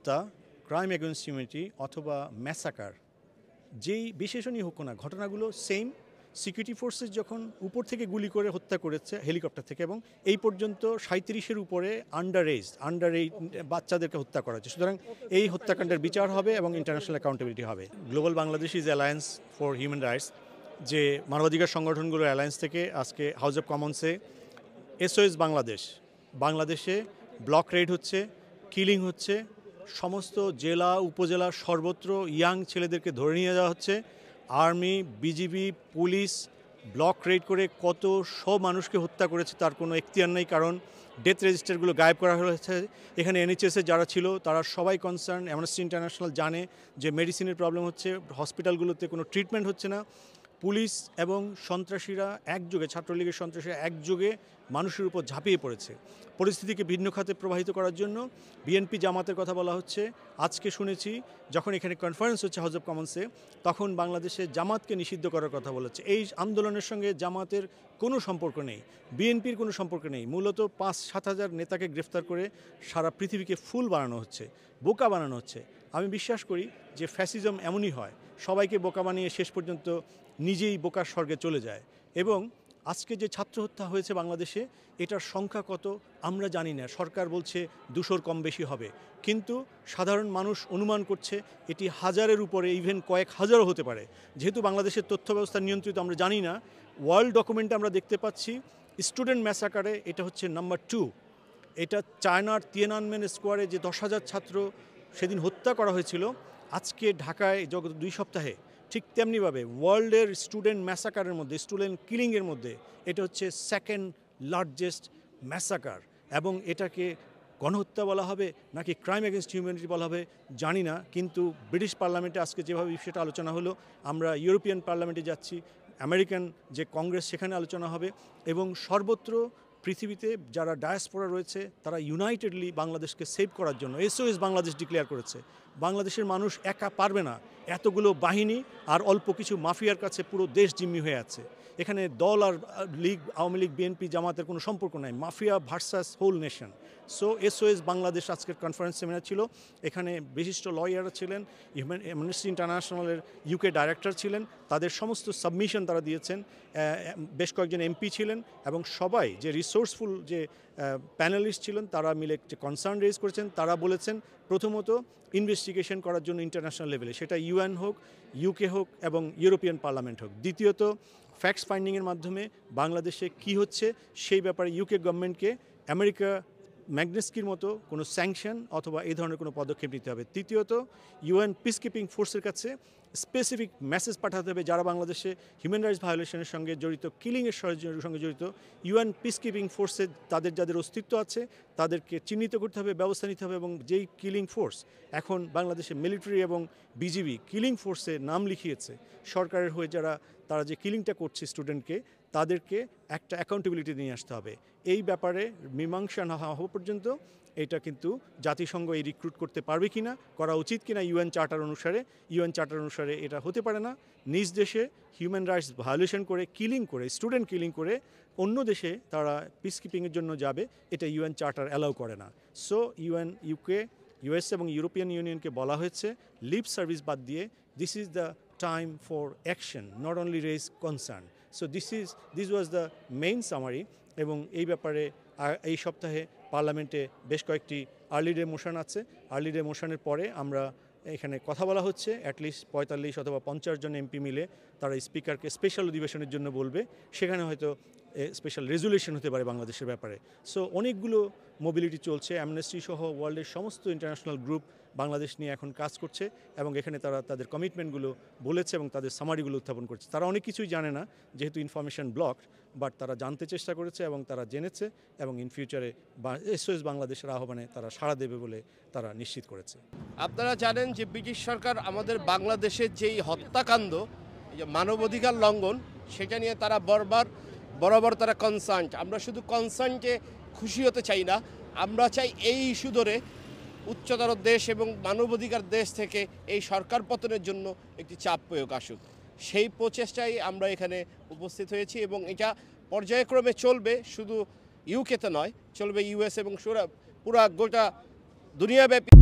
হত্যা, crime against humanity অথবা massacre যেই বিশেষণই হোক না, ঘটনাগুলো সেম। সিকিউরিটি ফোর্সেস যখন উপর থেকে গুলি করে হত্যা করেছে হেলিকপ্টার থেকে, এবং এই পর্যন্ত 37-এর উপরে আন্ডার এইজ বাচ্চাদেরকে হত্যা করা হচ্ছে। সুতরাং এই হত্যাকাণ্ডের বিচার হবে এবং ইন্টারন্যাশনাল অ্যাকাউন্টেবিলিটি হবে। Global Bangladeshis alliance for human rights, যে মানবাধিকার সংগঠনগুলোর অ্যালায়েন্স থেকে আজকে হাউস অব কমন্সে SOS বাংলাদেশে ব্লক রেড হচ্ছে, কিলিং হচ্ছে, সমস্ত জেলা উপজেলা সর্বত্র ইয়াং ছেলেদেরকে ধরে নিয়ে যাওয়া হচ্ছে। Army, BGB, police block red করে কত মানুষকে হত্যা করেছে তার কোনো এখতিয়ার নেই, কারণ ডেথ রেজিস্টারগুলো গায়েব করা হয়েছে। এখানে NHS যারা ছিল তারা সবাই কনসার্ন। অ্যামনেস্টি ইন্টারন্যাশনাল জানে যে মেডিসিনের প্রবলেম হচ্ছে, হসপিটালগুলোতে কোনো ট্রিটমেন্ট হচ্ছে না। পুলিশ এবং সন্ত্রাসীরা একযোগে, ছাত্রলীগের সন্ত্রাসীরা একযোগে মানুষের উপর ঝাঁপিয়ে পড়েছে পরিস্থিতিকে ভিন্ন খাতে প্রবাহিত করার জন্য। বিএনপি জামাতের কথা বলা হচ্ছে। আজকে শুনেছি যখন এখানে কনফারেন্স হচ্ছে হাউস অব কমন্সে, তখন বাংলাদেশে জামাতকে নিষিদ্ধ করার কথা বলেছে। এই আন্দোলনের সঙ্গে জামাতের কোনো সম্পর্ক নেই, বিএনপির কোনো সম্পর্ক নেই। মূলত 5-7 হাজার নেতাকে গ্রেফতার করে সারা পৃথিবীকে ফুল বানানো হচ্ছে, বোকা বানানো হচ্ছে। আমি বিশ্বাস করি যে ফ্যাসিজম এমনই হয়, সবাইকে বোকা বানিয়ে শেষ পর্যন্ত নিজেই বোকার স্বর্গে চলে যায়। এবং আজকে যে ছাত্র হত্যা হয়েছে বাংলাদেশে, এটার সংখ্যা কত আমরা জানি না। সরকার বলছে 200-র কম বেশি হবে, কিন্তু সাধারণ মানুষ অনুমান করছে এটি হাজারের উপরে, ইভেন কয়েক হাজারও হতে পারে। যেহেতু বাংলাদেশের তথ্য ব্যবস্থা নিয়ন্ত্রিত, আমরা জানি না। ওয়ার্ল্ড ডকুমেন্টে আমরা দেখতে পাচ্ছি স্টুডেন্ট ম্যাসাকারে এটা হচ্ছে নাম্বার 2। এটা চায়নার তিয়ানআনমেন স্কোয়ারে যে 10,000 ছাত্র সেদিন হত্যা করা হয়েছিল, আজকে ঢাকায় 2 সপ্তাহে ঠিক তেমনিভাবে ওয়ার্ল্ডের স্টুডেন্ট ম্যাসাকারের মধ্যে, স্টুডেন্ট কিলিংয়ের মধ্যে এটা হচ্ছে সেকেন্ড লার্জেস্ট ম্যাসাকার। এবং এটাকে গণহত্যা বলা হবে নাকি ক্রাইম এগেইনস্ট হিউম্যানিটি বলা হবে জানি না, কিন্তু ব্রিটিশ পার্লামেন্টে আজকে যেভাবে বিষয়টা আলোচনা হলো, আমরা ইউরোপিয়ান পার্লামেন্টে যাচ্ছি, আমেরিকান যে কংগ্রেস সেখানে আলোচনা হবে, এবং সর্বত্র পৃথিবীতে যারা ডায়াসপোরা রয়েছে তারা ইউনাইটেডলি বাংলাদেশকে সেভ করার জন্য SOS বাংলাদেশ ডিক্লেয়ার করেছে। বাংলাদেশের মানুষ একা পারবে না, এতগুলো বাহিনী আর অল্প কিছু মাফিয়ার কাছে পুরো দেশ জিম্মি হয়ে আছে। এখানে দল আর লীগ, আওয়ামী লীগ, বিএনপি, জামাতের কোনো সম্পর্ক নাই, mafia versus whole nation. So SOS Bangladesh আজকের কনফারেন্স সেমিনার ছিল। এখানে বিশিষ্ট লয়াররা ছিলেন, অ্যামনেস্টি ইন্টারন্যাশনালের UK ডাইরেক্টর ছিলেন, তাদের সমস্ত সাবমিশন তারা দিয়েছেন। বেশ কয়েকজন MP ছিলেন, এবং সবাই যে রিসোর্সফুল যে প্যানেলিস্ট ছিলেন তারা মিলে যে কনসার্ন রেজ করেছেন। তারা বলেছেন প্রথমত ইনভেস্টিগেশন করার জন্য ইন্টারন্যাশনাল লেভেলে, সেটা UN হোক, UK হোক এবং ইউরোপিয়ান পার্লামেন্ট হোক। দ্বিতীয়ত ফ্যাক্টস ফাইন্ডিংয়ের মাধ্যমে বাংলাদেশে কি হচ্ছে সেই ব্যাপারে UK গভর্নমেন্টকে আমেরিকা ম্যাগনেস্কির মতো কোনো স্যাংশন অথবা এই ধরনের কোনো পদক্ষেপ নিতে হবে। তৃতীয়ত UN পিসকিপিং ফোর্সের কাছে স্পেসিফিক মেসেজ পাঠাতে হবে, যারা বাংলাদেশে হিউম্যান রাইটস ভায়োলেশনের সঙ্গে জড়িত, কিলিংয়ের সঙ্গে জড়িত, UN পিসকিপিং ফোর্সে যাদের অস্তিত্ব আছে তাদেরকে চিহ্নিত করতে হবে, ব্যবস্থা নিতে হবে। এবং যেই কিলিং ফোর্স এখন বাংলাদেশে মিলিটারি এবং বিজিবি কিলিং ফোর্সে নাম লিখিয়েছে সরকারের হয়ে, তারা যে কিলিংটা করছে স্টুডেন্টকে, তাদেরকে একটা অ্যাকাউন্টেবিলিটি নিয়ে আসতে হবে। এই ব্যাপারে মীমাংসা না হওয়া পর্যন্ত এটা কিন্তু জাতিসংঘ এই রিক্রুট করতে পারবে কিনা, করা উচিত কিনা UN চার্টার অনুসারে এটা হতে পারে না। নিজ দেশে হিউম্যান রাইটস ভায়োলেশন করে, কিলিং করে, স্টুডেন্ট কিলিং করে অন্য দেশে তারা পিসকিপিংয়ের জন্য যাবে, এটা UN চার্টার অ্যালাউ করে না। সো UN, UK, US এবং ইউরোপিয়ান ইউনিয়নকে বলা হয়েছে লিপ সার্ভিস বাদ দিয়ে this is the time for action, not only raise concern. So this was the main summary. এবং এই ব্যাপারে এই সপ্তাহে পার্লামেন্টে বেশ কয়েকটি আর্লি ডে মোশন আছে। আর্লি ডে মোশনের পরে আমরা এখানে কথা বলা হচ্ছে, অ্যাটলিস্ট 45 অথবা 50 জন MP মিলে তারা স্পিকারকে স্পেশাল অধিবেশনের জন্য বলবে, সেখানে হয়তো স্পেশাল রেজুলেশন হতে পারে বাংলাদেশের ব্যাপারে। সো অনেকগুলো মোবিলিটি চলছে, অ্যামনেস্টি সহ ওয়ার্ল্ডের সমস্ত ইন্টারন্যাশনাল গ্রুপ বাংলাদেশ নিয়ে এখন কাজ করছে, এবং এখানে তারা তাদের কমিটমেন্টগুলো বলেছে এবং তাদের সামারিগুলো উত্থাপন করছে। তারা অনেক কিছুই জানে না যেহেতু ইনফরমেশন ব্লক, বাট তারা জানতে চেষ্টা করেছে এবং তারা জেনেছে, এবং ইন ফিউচারে SOS বাংলাদেশের আহ্বানে তারা সাড়া দেবে বলে তারা নিশ্চিত করেছে। আপনারা জানেন যে ব্রিটিশ সরকার আমাদের বাংলাদেশের যেই হত্যাকাণ্ড, এই যে মানবাধিকার লঙ্ঘন, সেটা নিয়ে তারা বরাবর তারা কনসার্ন। আমরা শুধু কনসার্নকে খুশি হতে চাই না, আমরা চাই এই ইস্যু ধরে উচ্চতর দেশ এবং মানবাধিকার দেশ থেকে এই সরকার পতনের জন্য একটি চাপ প্রয়োগ আসুক। সেই প্রচেষ্টায় আমরা এখানে উপস্থিত হয়েছি, এবং এটা পর্যায়ক্রমে চলবে, শুধু UK তে নয়, চলবে US এবং পুরা গোটা দুনিয়াব্যাপী।